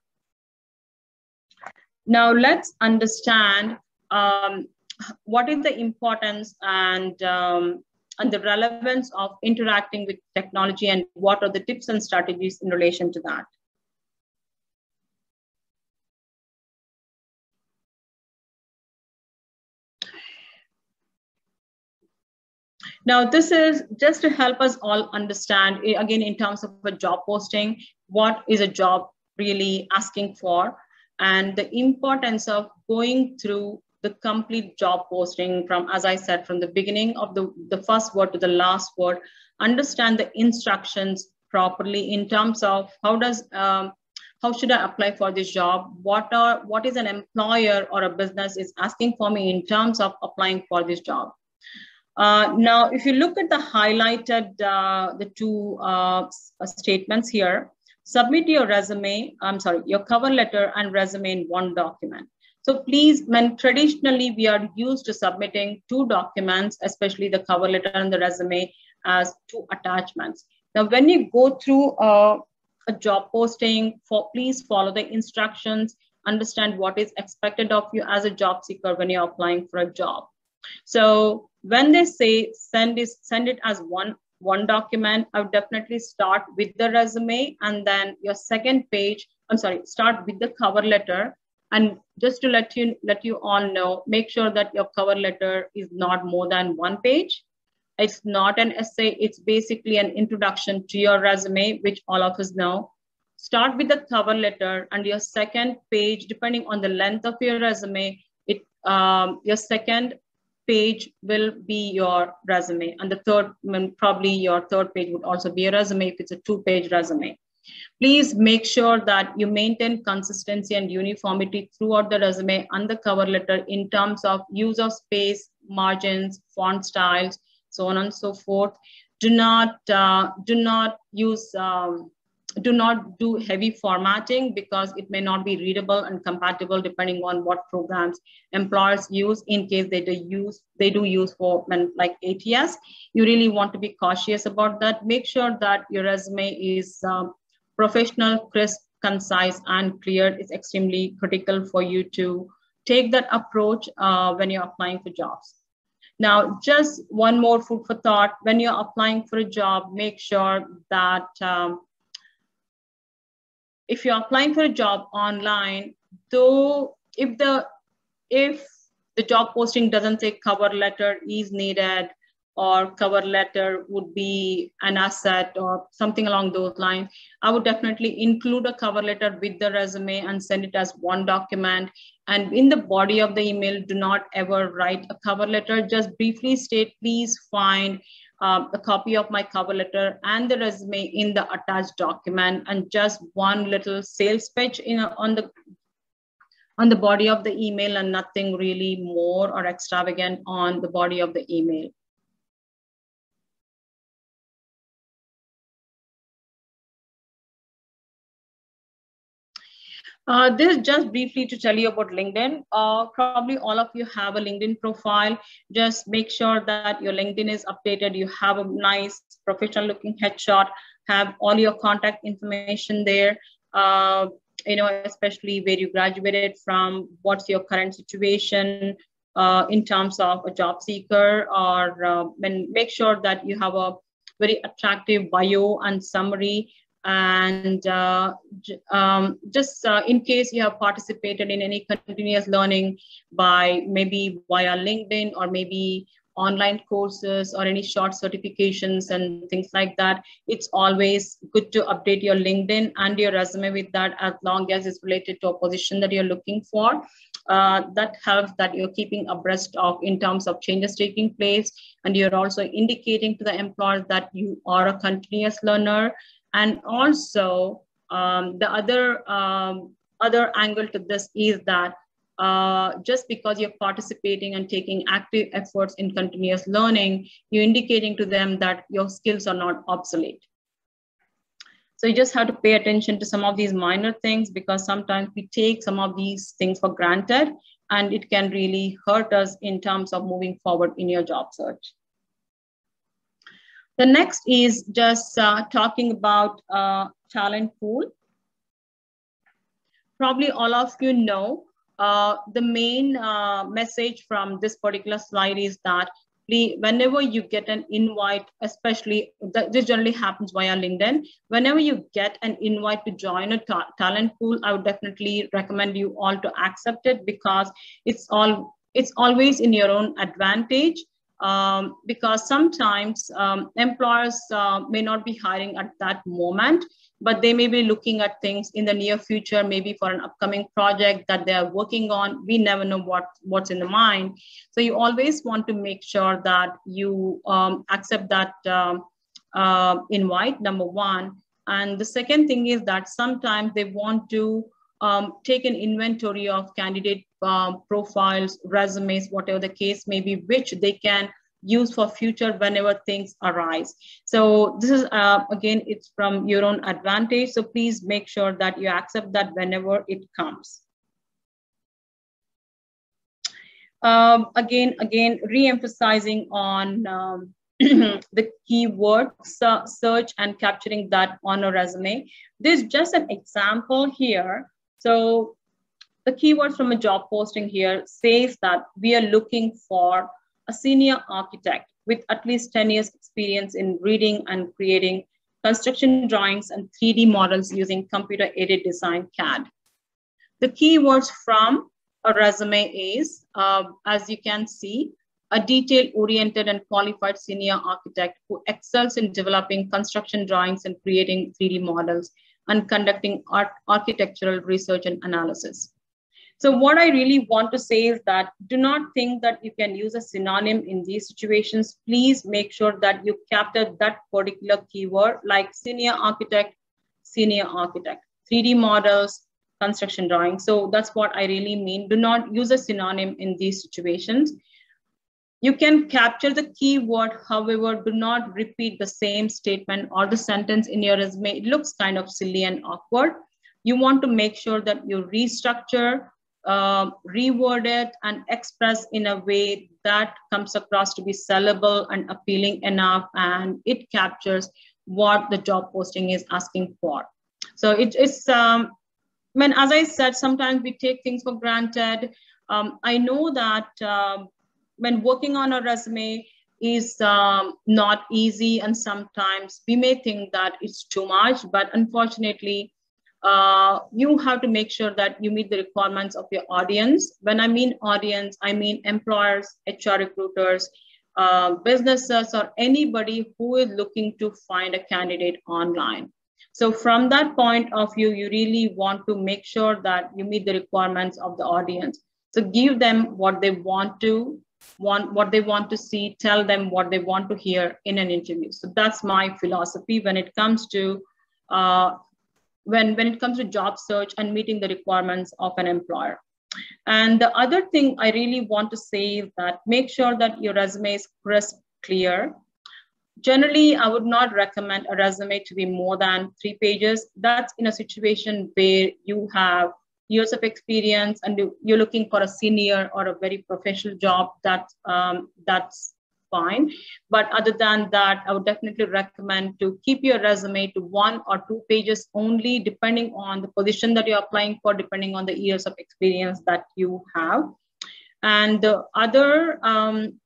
Now let's understand what is the importance and the relevance of interacting with technology and what are the tips and strategies in relation to that. Now, this is just to help us all understand, again, in terms of a job posting, what is a job really asking for, and the importance of going through the complete job posting from, as I said, from the beginning of the first word to the last word, understand the instructions properly in terms of how should I apply for this job? What is an employer or a business is asking for me in terms of applying for this job? Now, if you look at the highlighted, the two statements here, submit your your cover letter and resume in one document. So please, when traditionally we are used to submitting 2 documents, especially the cover letter and the resume, as 2 attachments. Now, when you go through a job posting, please follow the instructions, understand what is expected of you as a job seeker when you're applying for a job. So when they say send it as one document, I would definitely start with the resume, and then your second page, start with the cover letter. And just to let you all know, make sure that your cover letter is not more than 1 page. It's not an essay. It's basically an introduction to your resume, which all of us know. Start with the cover letter, and your second page, depending on the length of your resume, your second page will be your resume. And the third, probably your third page would also be a resume if it's a 2-page resume. Please make sure that you maintain consistency and uniformity throughout the resume and the cover letter in terms of use of space, margins, font styles, so on and so forth. Do not do heavy formatting, because it may not be readable and compatible depending on what programs employers use. In case they do use for like ATS, you really want to be cautious about that. Make sure that your resume is professional, crisp, concise, and clear. It's extremely critical for you to take that approach when you're applying for jobs. Now, just one more food for thought. When you're applying for a job, make sure that if you're applying for a job online, though if the job posting doesn't say cover letter is needed, or cover letter would be an asset or something along those lines, I would definitely include a cover letter with the resume and send it as one document. And in the body of the email, do not ever write a cover letter. Just briefly state, please find a copy of my cover letter and the resume in the attached document, and just one little sales pitch on the body of the email, and nothing really more or extravagant on the body of the email. This is just briefly to tell you about LinkedIn. Probably all of you have a LinkedIn profile. Just make sure that your LinkedIn is updated. You have a nice professional looking headshot, have all your contact information there, especially where you graduated from, what's your current situation in terms of a job seeker, or make sure that you have a very attractive bio and summary. And in case you have participated in any continuous learning maybe via LinkedIn, or maybe online courses or any short certifications and things like that, it's always good to update your LinkedIn and your resume with that, as long as it's related to a position that you're looking for. That helps that you're keeping abreast of in terms of changes taking place, and you're also indicating to the employer that you are a continuous learner. And also the other angle to this is that just because you're participating and taking active efforts in continuous learning, you're indicating to them that your skills are not obsolete. So you just have to pay attention to some of these minor things, because sometimes we take some of these things for granted, and it can really hurt us in terms of moving forward in your job search. The next is just talking about talent pool. Probably all of you know the main message from this particular slide is that whenever you get an invite, especially this generally happens via LinkedIn, whenever you get an invite to join a talent pool, I would definitely recommend you all to accept it, because it's always in your own advantage. Because sometimes employers may not be hiring at that moment, but they may be looking at things in the near future, maybe for an upcoming project that they are working on. We never know what's in the mind. So you always want to make sure that you accept that invite, number one. And the second thing is that sometimes they want to take an inventory of candidate profiles, resumes, whatever the case may be, which they can use for future whenever things arise. So this is, again, it's from your own advantage. So please make sure that you accept that whenever it comes. Again, re-emphasizing on the keyword search and capturing that on a resume. There's just an example here. So the keywords from a job posting here says that we are looking for a senior architect with at least 10 years experience in reading and creating construction drawings and 3D models using computer-aided design CAD. The keywords from a resume is, as you can see, a detail-oriented and qualified senior architect who excels in developing construction drawings and creating 3D models and conducting architectural research and analysis. So what I really want to say is that do not think that you can use a synonym in these situations. Please make sure that you capture that particular keyword like senior architect, 3D models, construction drawing. So that's what I really mean. Do not use a synonym in these situations. You can capture the keyword, however, do not repeat the same statement or the sentence in your resume. It looks kind of silly and awkward. You want to make sure that you restructure, reword it, and express in a way that comes across to be sellable and appealing enough, and it captures what the job posting is asking for. So it's, as I said, sometimes we take things for granted. I know that when working on a resume is not easy, and sometimes we may think that it's too much, but unfortunately, you have to make sure that you meet the requirements of your audience. When I mean audience, I mean employers, HR recruiters, businesses, or anybody who is looking to find a candidate online. So from that point of view, you really want to make sure that you meet the requirements of the audience. So give them what they want to see, tell them what they want to hear in an interview. So that's my philosophy when it comes to when it comes to job search and meeting the requirements of an employer. And the other thing I really want to say is that make sure that your resume is crisp, clear. Generally, I would not recommend a resume to be more than 3 pages. That's in a situation where you have years of experience and you're looking for a senior or a very professional job. That's fine. But other than that, I would definitely recommend to keep your resume to 1 or 2 pages only, depending on the position that you're applying for, depending on the years of experience that you have. And the other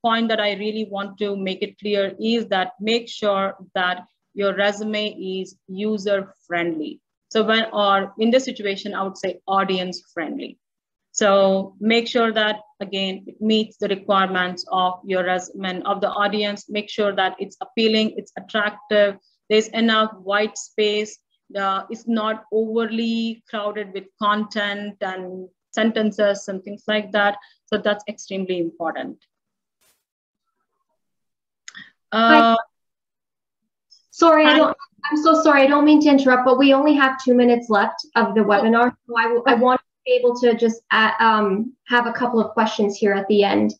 point that I really want to make it clear is that make sure that your resume is user-friendly. So or in this situation, I would say audience-friendly. So make sure that, again, it meets the requirements of your resume, of the audience. Make sure that it's appealing, it's attractive, there's enough white space, it's not overly crowded with content and sentences and things like that. So that's extremely important. Sorry, I'm so sorry. I don't mean to interrupt, but we only have 2 minutes left of the webinar. So I want to be able to just have a couple of questions here at the end.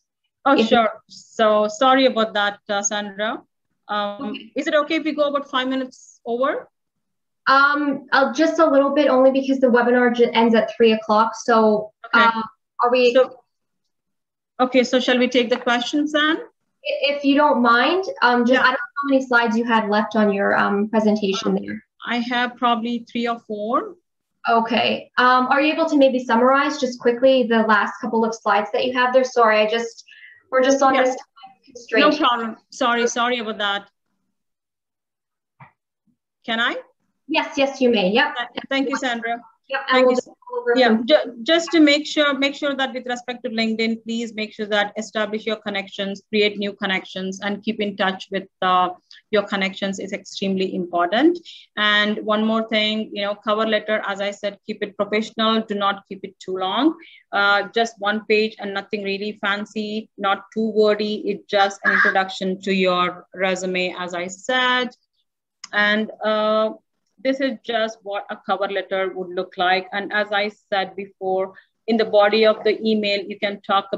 Oh, sure. So sorry about that, Sandra. Okay. Is it okay if we go about 5 minutes over? Just a little bit, only because the webinar ends at 3 o'clock. So okay. Are we? Okay, so shall we take the questions then? If you don't mind, I don't know how many slides you had left on your presentation there. I have probably 3 or 4. Okay. Are you able to maybe summarize just quickly the last couple of slides that you have there? Sorry, we're just on this time constraint. No problem. Sorry about that. Can I? Yes, you may. Yep. Thank you, Sandra. Yep. Thank you. Yeah, just to make sure that with respect to LinkedIn, please make sure that establish your connections, create new connections, and keep in touch with your connections is extremely important. And one more thing, cover letter, as I said, keep it professional. Do not keep it too long. Just 1 page and nothing really fancy, not too wordy. It's just an introduction to your resume, as I said. And this is just what a cover letter would look like. And as I said before, in the body of the email, you can talk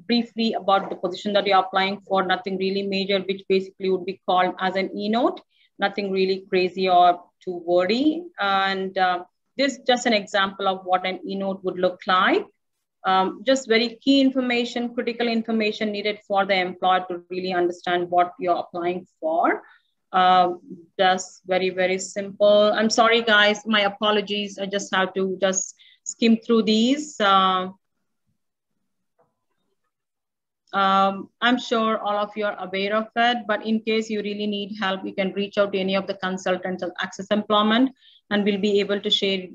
briefly about the position that you're applying for, nothing really major, which basically would be called as an e-note, nothing really crazy or too wordy. And this is just an example of what an e-note would look like. just very key information, critical information needed for the employer to really understand what you're applying for. Just very, very simple. I'm sorry, guys, my apologies. I just have to just skim through these. I'm sure all of you are aware of it, but in case you really need help, you can reach out to any of the consultants of Access Employment, and we'll be able to share,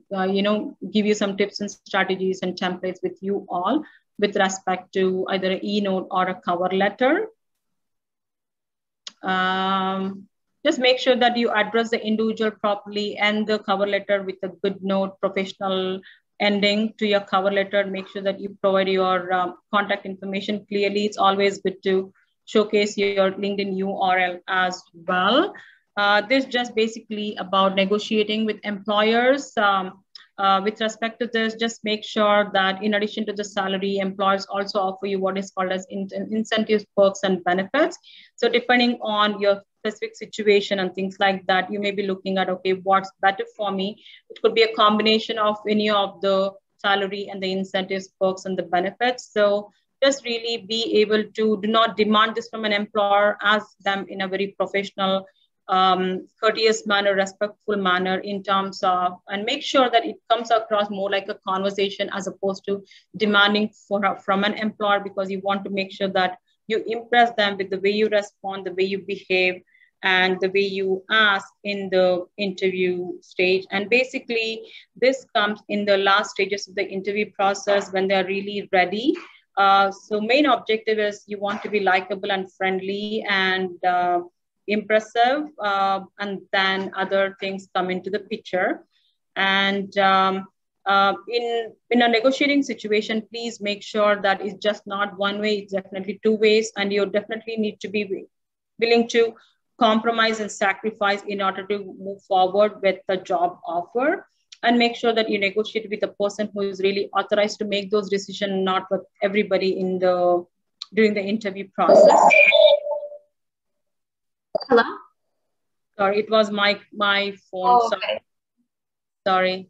give you some tips and strategies and templates with you all with respect to either an e-note or a cover letter. Just make sure that you address the individual properly and the cover letter with a good note, professional ending to your cover letter. Make sure that you provide your contact information clearly. It's always good to showcase your LinkedIn URL as well. This is just basically about negotiating with employers. With respect to this, just make sure that in addition to the salary, employers also offer you what is called as incentives, perks, and benefits. So depending on your specific situation and things like that, you may be looking at, okay, what's better for me? It could be a combination of any of the salary and the incentives, perks, and the benefits. So just really be able to do not demand this from an employer, ask them in a very professional, courteous manner, respectful manner in terms of, and make sure that it comes across more like a conversation as opposed to demanding from an employer, because you want to make sure that you impress them with the way you respond, the way you behave, and the way you ask in the interview stage. And basically, this comes in the last stages of the interview process when they're really ready. So main objective is you want to be likable and friendly and impressive, and then other things come into the picture. And in a negotiating situation, please make sure that it's just not one way, it's definitely two ways, and you definitely need to be willing to compromise and sacrifice in order to move forward with the job offer. And make sure that you negotiate with a person who is really authorized to make those decisions, not with everybody during the interview process. Hello? Sorry, it was my phone. Oh, okay. Sorry.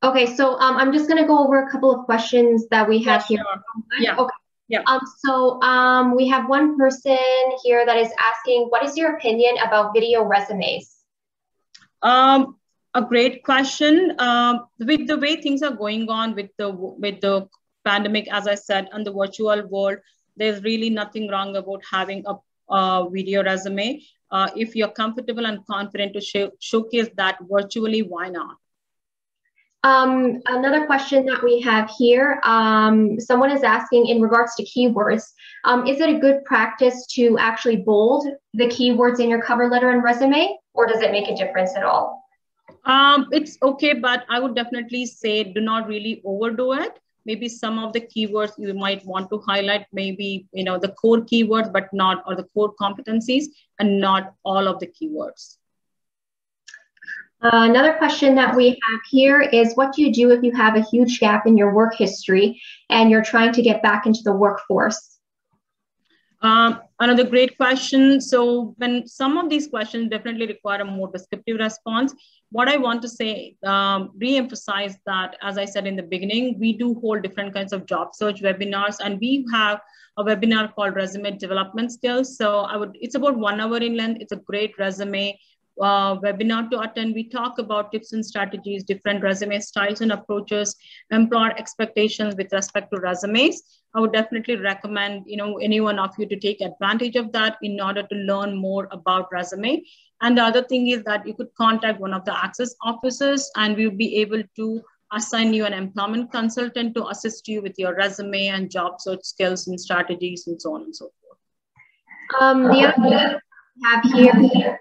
Okay, so I'm just going to go over a couple of questions that we have here. Sure. Yeah. Okay. Yeah. We have one person here that is asking, what is your opinion about video resumes? A great question. With the way things are going on with the pandemic, as I said, and the virtual world, there's really nothing wrong about having a video resume. If you're comfortable and confident to showcase that virtually, why not? Another question that we have here, someone is asking in regards to keywords, is it a good practice to actually bold the keywords in your cover letter and resume, or does it make a difference at all? It's okay, but I would definitely say do not really overdo it. Maybe some of the keywords you might want to highlight, maybe, the core keywords, but not, or the core competencies, and not all of the keywords. Another question that we have here is, what do you do if you have a huge gap in your work history and you're trying to get back into the workforce? Another great question. So when some of these questions definitely require a more descriptive response, what I want to say, re-emphasize that, as I said in the beginning, we do hold different kinds of job search webinars, and we have a webinar called Resume Development Skills. So it's about 1 hour in length. It's a great resume webinar to attend. We talk about tips and strategies, different resume styles and approaches, employer expectations with respect to resumes. I would definitely recommend, any one of you to take advantage of that in order to learn more about resume. And the other thing is that you could contact one of the Access officers, and we'll be able to assign you an employment consultant to assist you with your resume and job search skills and strategies and so on and so forth. The other thing we have here,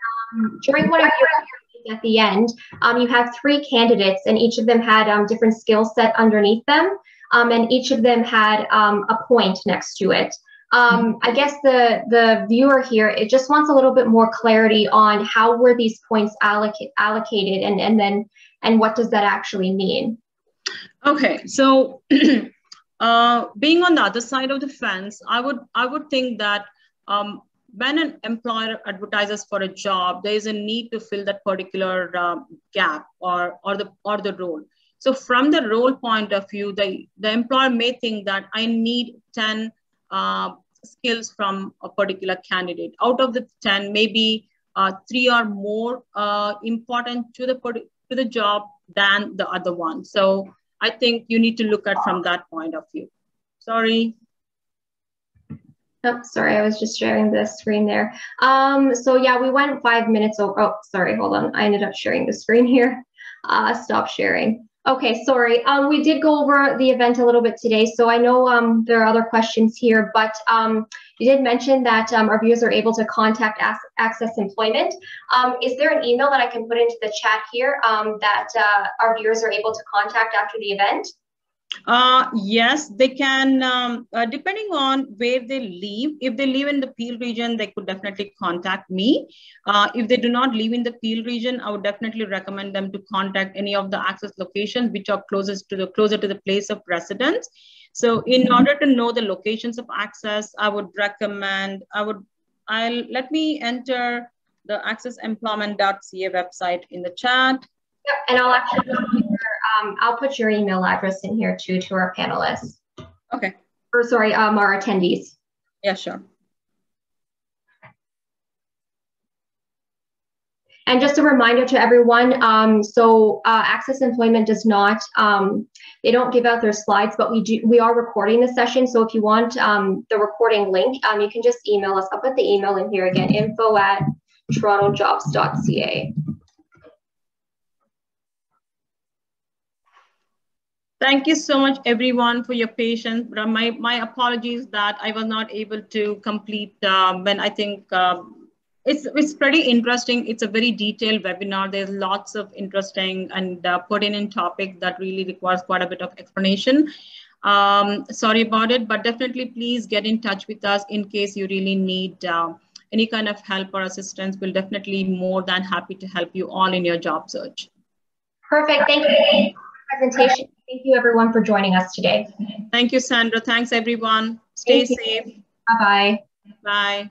during one of your interviews at the end, you have 3 candidates, and each of them had different skill set underneath them, and each of them had a point next to it. I guess the viewer here, it just wants a little bit more clarity on how were these points allocated, and what does that actually mean? Okay, so being on the other side of the fence, I would think that when an employer advertises for a job, there is a need to fill that particular gap or the role. So from the role point of view, the employer may think that I need 10 skills from a particular candidate. Out of the 10, maybe 3 or more important to the job than the other one. So I think you need to look at from that point of view. Sorry. Oh, sorry, I was just sharing the screen there. So yeah, we went 5 minutes over. Oh, sorry, hold on. I ended up sharing the screen here. Stop sharing. Okay, sorry. We did go over the event a little bit today, so I know there are other questions here, but you did mention that our viewers are able to contact Access Employment. Is there an email that I can put into the chat here that our viewers are able to contact after the event? Yes, they can, depending on where they live. If they live in the Peel region, they could definitely contact me. If they do not live in the Peel region, I would definitely recommend them to contact any of the Access locations which are closer to the place of residence. So in order to know the locations of Access, I would recommend, let me enter the accessemployment.ca website in the chat. Yep, and I'll actually I'll put your email address in here too to our panelists. Okay. Or sorry, our attendees. Yeah, sure. And just a reminder to everyone, Access Employment does not, they don't give out their slides, but we are recording the session. So if you want the recording link, you can just email us. I'll put the email in here again, info@torontojobs.ca. Thank you so much, everyone, for your patience. My apologies that I was not able to complete when I think it's pretty interesting. It's a very detailed webinar. There's lots of interesting and pertinent topics that really requires quite a bit of explanation. Sorry about it, but definitely please get in touch with us in case you really need any kind of help or assistance. We'll definitely be more than happy to help you all in your job search. Perfect. Thank you for the presentation. Thank you, everyone, for joining us today. Thank you, Sandra. Thanks, everyone. Stay safe. Bye-bye. Bye.